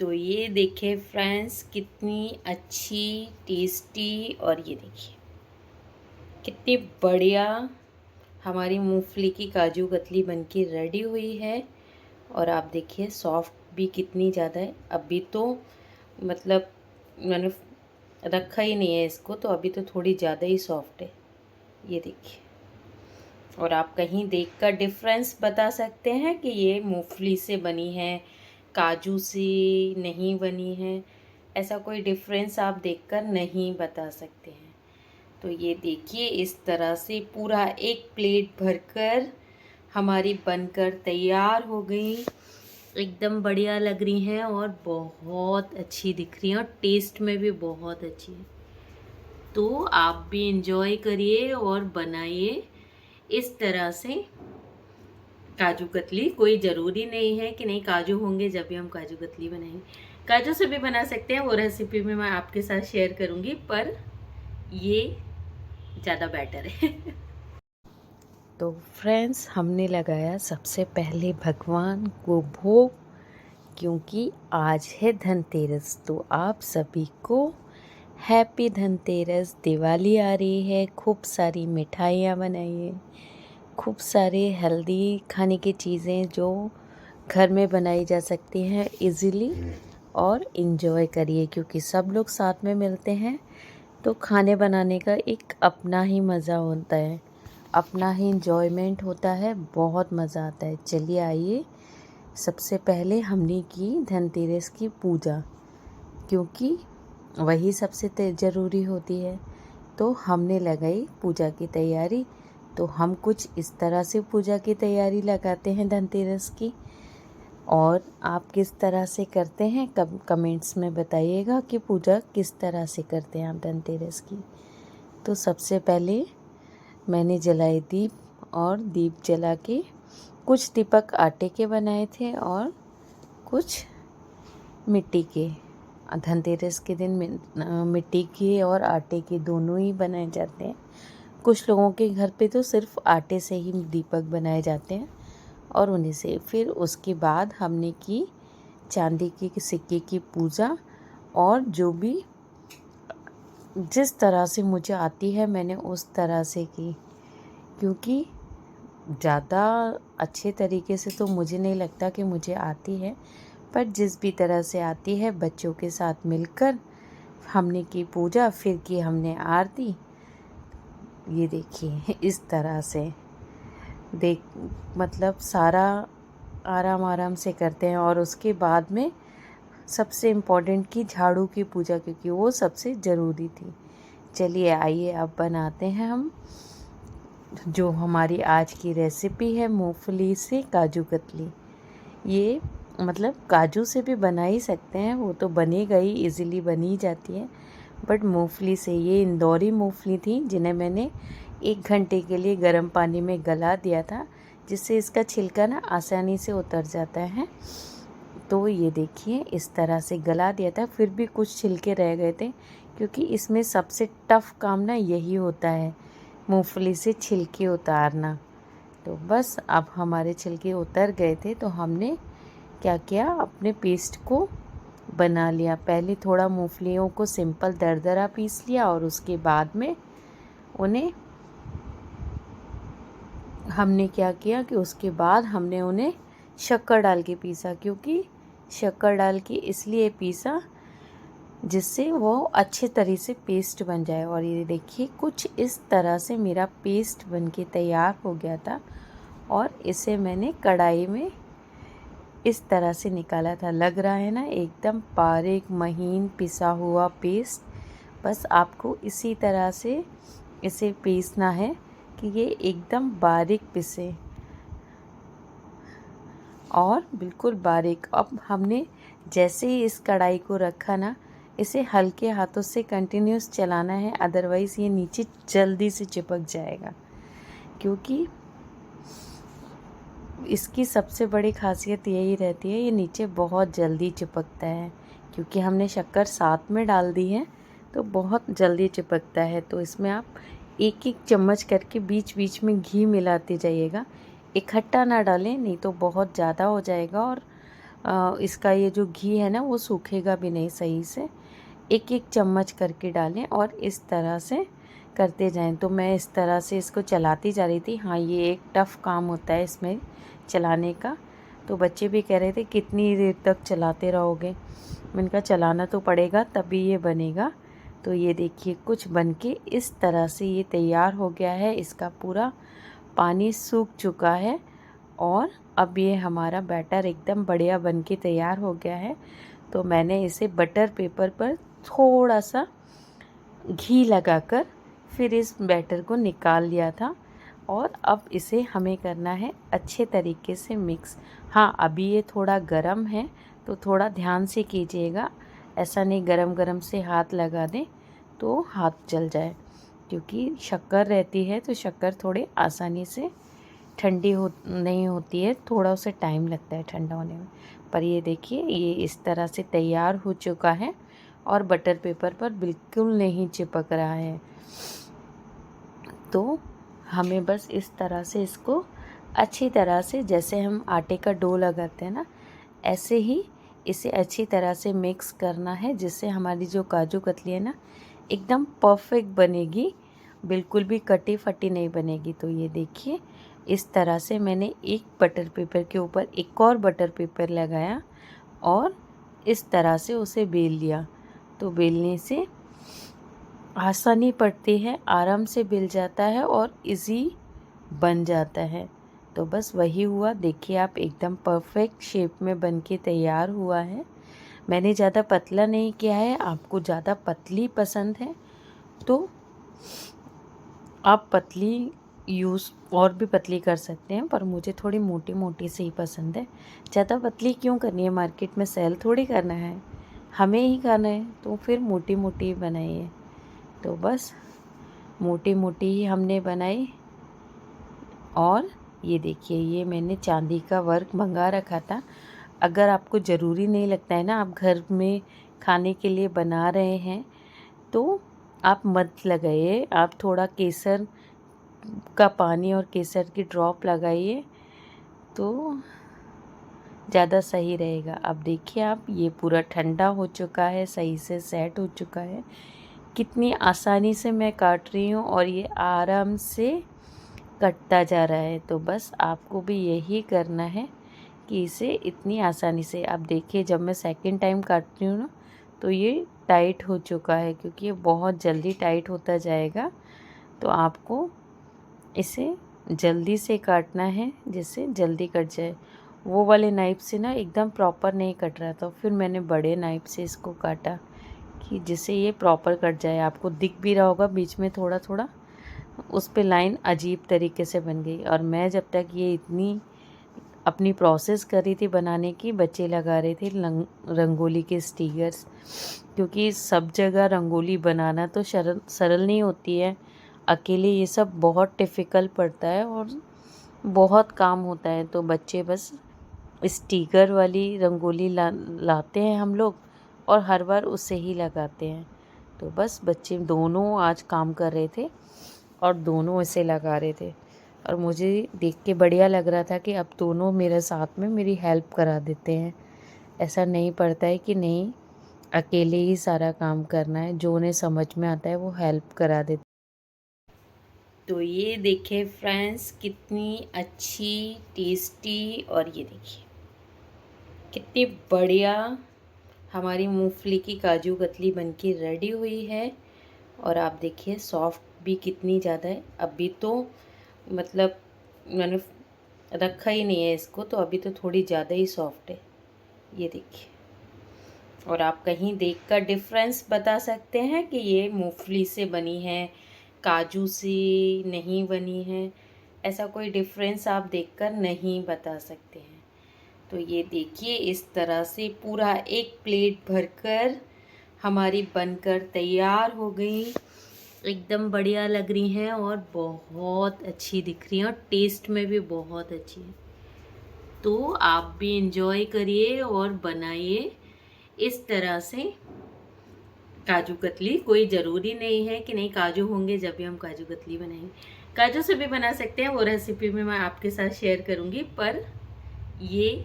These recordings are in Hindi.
तो ये देखिए फ्रेंड्स, कितनी अच्छी टेस्टी, और ये देखिए कितनी बढ़िया हमारी मूंगफली की काजू कतली बनके रेडी हुई है। और आप देखिए सॉफ्ट भी कितनी ज़्यादा है। अभी तो मतलब मैंने रखा ही नहीं है इसको, तो अभी तो थोड़ी ज़्यादा ही सॉफ्ट है, ये देखिए। और आप कहीं देखकर डिफरेंस बता सकते हैं कि ये मूंगफली से बनी है, काजू से नहीं बनी है। ऐसा कोई डिफरेंस आप देखकर नहीं बता सकते हैं। तो ये देखिए इस तरह से पूरा एक प्लेट भरकर हमारी बनकर तैयार हो गई। एकदम बढ़िया लग रही हैं और बहुत अच्छी दिख रही हैं और टेस्ट में भी बहुत अच्छी है। तो आप भी इंजॉय करिए और बनाइए इस तरह से काजू कतली। कोई ज़रूरी नहीं है कि नहीं काजू होंगे जब भी हम काजू कतली बनाएंगे, काजू से भी बना सकते हैं। वो रेसिपी में मैं आपके साथ शेयर करूंगी, पर ये ज़्यादा बेटर है। तो फ्रेंड्स, हमने लगाया सबसे पहले भगवान को भोग, क्योंकि आज है धनतेरस। तो आप सभी को हैप्पी धनतेरस। दिवाली आ रही है, खूब सारी मिठाइयाँ बनाइए, खूब सारे हेल्दी खाने की चीज़ें जो घर में बनाई जा सकती हैं इजीली, और इन्जॉय करिए, क्योंकि सब लोग साथ में मिलते हैं तो खाने बनाने का एक अपना ही मज़ा होता है, अपना ही इंजॉयमेंट होता है, बहुत मज़ा आता है। चलिए आइए, सबसे पहले हमने की धनतेरस की पूजा, क्योंकि वही सबसे ज़रूरी होती है। तो हमने लगाई पूजा की तैयारी। तो हम कुछ इस तरह से पूजा की तैयारी लगाते हैं धनतेरस की, और आप किस तरह से करते हैं कमेंट्स में बताइएगा कि पूजा किस तरह से करते हैं आप धनतेरस की। तो सबसे पहले मैंने जलाए दीप, और दीप जला के कुछ दीपक आटे के बनाए थे और कुछ मिट्टी के। धनतेरस के दिन मिट्टी के और आटे के दोनों ही बनाए जाते हैं। कुछ लोगों के घर पे तो सिर्फ आटे से ही दीपक बनाए जाते हैं, और उन्हीं से फिर उसके बाद हमने की चांदी के सिक्के की पूजा। और जो भी जिस तरह से मुझे आती है मैंने उस तरह से की, क्योंकि ज़्यादा अच्छे तरीके से तो मुझे नहीं लगता कि मुझे आती है, पर जिस भी तरह से आती है बच्चों के साथ मिलकर हमने की पूजा। फिर की हमने आरती। ये देखिए इस तरह से देख मतलब सारा आराम आराम से करते हैं। और उसके बाद में सबसे इम्पोर्टेंट की झाड़ू की पूजा, क्योंकि वो सबसे ज़रूरी थी। चलिए आइए अब बनाते हैं हम जो हमारी आज की रेसिपी है, मूंगफली से काजू कतली। ये मतलब काजू से भी बना ही सकते हैं, वो तो बनेगा ही, इजीली बनी जाती है। बट मूंगफली से, ये इंदौरी मूंगफली थी जिन्हें मैंने 1 घंटे के लिए गर्म पानी में गला दिया था, जिससे इसका छिलका ना आसानी से उतर जाता है। तो ये देखिए इस तरह से गला दिया था। फिर भी कुछ छिलके रह गए थे, क्योंकि इसमें सबसे टफ़ काम ना यही होता है, मूंगफली से छिलके उतारना। तो बस अब हमारे छिलके उतर गए थे, तो हमने क्या किया, अपने पेस्ट को बना लिया। पहले थोड़ा मूंगफलियों को सिंपल दरदरा पीस लिया, और उसके बाद में उन्हें हमने क्या किया कि उसके बाद हमने उन्हें शक्कर डाल के पीसा, क्योंकि शक्कर डाल के इसलिए पीसा जिससे वो अच्छे तरह से पेस्ट बन जाए। और ये देखिए कुछ इस तरह से मेरा पेस्ट बन के तैयार हो गया था, और इसे मैंने कढ़ाई में इस तरह से निकाला था। लग रहा है ना एकदम बारीक महीन पिसा हुआ पेस्ट। बस आपको इसी तरह से इसे पीसना है कि ये एकदम बारीक पिसे, और बिल्कुल बारीक। अब हमने जैसे ही इस कढ़ाई को रखा ना, इसे हल्के हाथों से कंटिन्यूस चलाना है, अदरवाइज़ ये नीचे जल्दी से चिपक जाएगा। क्योंकि इसकी सबसे बड़ी खासियत यही रहती है, ये नीचे बहुत जल्दी चिपकता है, क्योंकि हमने शक्कर साथ में डाल दी है तो बहुत जल्दी चिपकता है। तो इसमें आप एक एक चम्मच करके बीच बीच में घी मिलाते जाइएगा, इकट्ठा ना डालें, नहीं तो बहुत ज़्यादा हो जाएगा और इसका ये जो घी है ना वो सूखेगा भी नहीं सही से। एक एक चम्मच करके डालें और इस तरह से करते जाएं। तो मैं इस तरह से इसको चलाती जा रही थी। हाँ, ये एक टफ़ काम होता है इसमें चलाने का। तो बच्चे भी कह रहे थे कितनी देर तक चलाते रहोगे। मैंने कहा चलाना तो पड़ेगा तभी ये बनेगा। तो ये देखिए कुछ बनके इस तरह से ये तैयार हो गया है। इसका पूरा पानी सूख चुका है और अब ये हमारा बैटर एकदम बढ़िया बनके तैयार हो गया है। तो मैंने इसे बटर पेपर पर थोड़ा सा घी लगाकर फिर इस बैटर को निकाल लिया था और अब इसे हमें करना है अच्छे तरीके से मिक्स। हाँ, अभी ये थोड़ा गरम है तो थोड़ा ध्यान से कीजिएगा। ऐसा नहीं गरम गरम से हाथ लगा दें तो हाथ जल जाए, क्योंकि शक्कर रहती है तो शक्कर थोड़ी आसानी से ठंडी नहीं होती है, थोड़ा उसे टाइम लगता है ठंडा होने में। पर ये देखिए ये इस तरह से तैयार हो चुका है और बटर पेपर पर बिल्कुल नहीं चिपक रहा है। तो हमें बस इस तरह से इसको अच्छी तरह से, जैसे हम आटे का डो लगाते हैं ना, ऐसे ही इसे अच्छी तरह से मिक्स करना है, जिससे हमारी जो काजू कतली है ना एकदम परफेक्ट बनेगी, बिल्कुल भी कटी फटी नहीं बनेगी। तो ये देखिए इस तरह से मैंने एक बटर पेपर के ऊपर एक और बटर पेपर लगाया और इस तरह से उसे बेल लिया। तो बेलने से आसानी पड़ती है, आराम से बेल जाता है और इजी बन जाता है। तो बस वही हुआ, देखिए आप एकदम परफेक्ट शेप में बनके तैयार हुआ है। मैंने ज़्यादा पतला नहीं किया है, आपको ज़्यादा पतली पसंद है तो आप पतली यूज़ और भी पतली कर सकते हैं, पर मुझे थोड़ी मोटी मोटी से ही पसंद है। ज़्यादा पतली क्यों करनी है, मार्केट में सेल थोड़ी करना है, हमें ही खाना है, तो फिर मोटी मोटी ही बनाइए। तो बस मोटी मोटी ही हमने बनाई। और ये देखिए ये मैंने चांदी का वर्क मंगा रखा था। अगर आपको ज़रूरी नहीं लगता है ना, आप घर में खाने के लिए बना रहे हैं तो आप मत लगाइए, आप थोड़ा केसर का पानी और केसर की ड्रॉप लगाइए तो ज़्यादा सही रहेगा। अब देखिए आप, ये पूरा ठंडा हो चुका है, सही से सेट हो चुका है। कितनी आसानी से मैं काट रही हूँ और ये आराम से कटता जा रहा है। तो बस आपको भी यही करना है कि इसे इतनी आसानी से, आप देखिए जब मैं सेकंड टाइम काट रही हूँ ना तो ये टाइट हो चुका है, क्योंकि ये बहुत जल्दी टाइट होता जाएगा। तो आपको इसे जल्दी से काटना है जिससे जल्दी कट जाए। वो वाले नाइफ़ से ना एकदम प्रॉपर नहीं कट रहा था, फिर मैंने बड़े नाइफ़ से इसको काटा कि जिससे ये प्रॉपर कट जाए। आपको दिख भी रहा होगा बीच में थोड़ा थोड़ा उस पे लाइन अजीब तरीके से बन गई। और मैं जब तक ये इतनी अपनी प्रोसेस कर रही थी बनाने की, बच्चे लगा रहे थे रंगोली के स्टिकर्स, क्योंकि सब जगह रंगोली बनाना तो सरल नहीं होती है। अकेले ये सब बहुत डिफ़िकल्ट पड़ता है और बहुत काम होता है। तो बच्चे बस स्टिकर वाली रंगोली लाते हैं हम लोग और हर बार उसे ही लगाते हैं। तो बस बच्चे दोनों आज काम कर रहे थे और दोनों इसे लगा रहे थे और मुझे देख के बढ़िया लग रहा था कि अब दोनों मेरे साथ में मेरी हेल्प करा देते हैं। ऐसा नहीं पड़ता है कि नहीं अकेले ही सारा काम करना है, जो उन्हें समझ में आता है वो हेल्प करा देते। तो ये देखिए फ्रेंड्स कितनी अच्छी टेस्टी, और ये देखिए कितनी बढ़िया हमारी मूंगफली की काजू कतली बनके रेडी हुई है। और आप देखिए सॉफ्ट भी कितनी ज़्यादा है। अभी तो मतलब मैंने रखा ही नहीं है इसको, तो अभी तो थोड़ी ज़्यादा ही सॉफ्ट है, ये देखिए। और आप कहीं देखकर डिफरेंस बता सकते हैं कि ये मूंगफली से बनी है, काजू से नहीं बनी है, ऐसा कोई डिफरेंस आप देखकर नहीं बता सकते हैं। तो ये देखिए इस तरह से पूरा एक प्लेट भरकर हमारी बनकर तैयार हो गई। एकदम बढ़िया लग रही हैं और बहुत अच्छी दिख रही हैं और टेस्ट में भी बहुत अच्छी है। तो आप भी इंजॉय करिए और बनाइए इस तरह से काजू कतली। कोई ज़रूरी नहीं है कि नहीं काजू होंगे जब भी हम काजू कतली बनाएंगे, काजू से भी बना सकते हैं, वो रेसिपी में मैं आपके साथ शेयर करूंगी। पर ये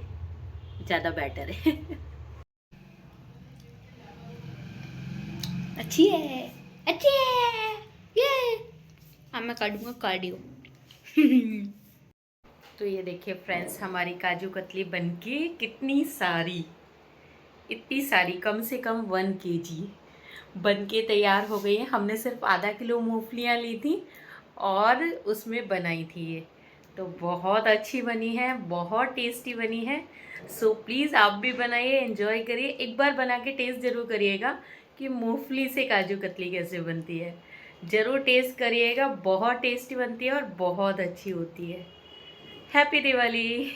ज़्यादा बेटर है। अच्छी है, अच्छी है ये। अब मैं काटूंगा कार्डियो। तो ये देखिए फ्रेंड्स, हमारी काजू कतली बनके कितनी सारी, इतनी सारी, कम से कम 1 kg बन के तैयार हो गई है। हमने सिर्फ आधा किलो मूंगफलियाँ ली थी और उसमें बनाई थी ये। तो बहुत अच्छी बनी है, बहुत टेस्टी बनी है। सो प्लीज़ आप भी बनाइए, एंजॉय करिए। एक बार बना के टेस्ट ज़रूर करिएगा कि मूंगफली से काजू कतली कैसे बनती है। ज़रूर टेस्ट करिएगा, बहुत टेस्टी बनती है और बहुत अच्छी होती है। हैप्पी दिवाली।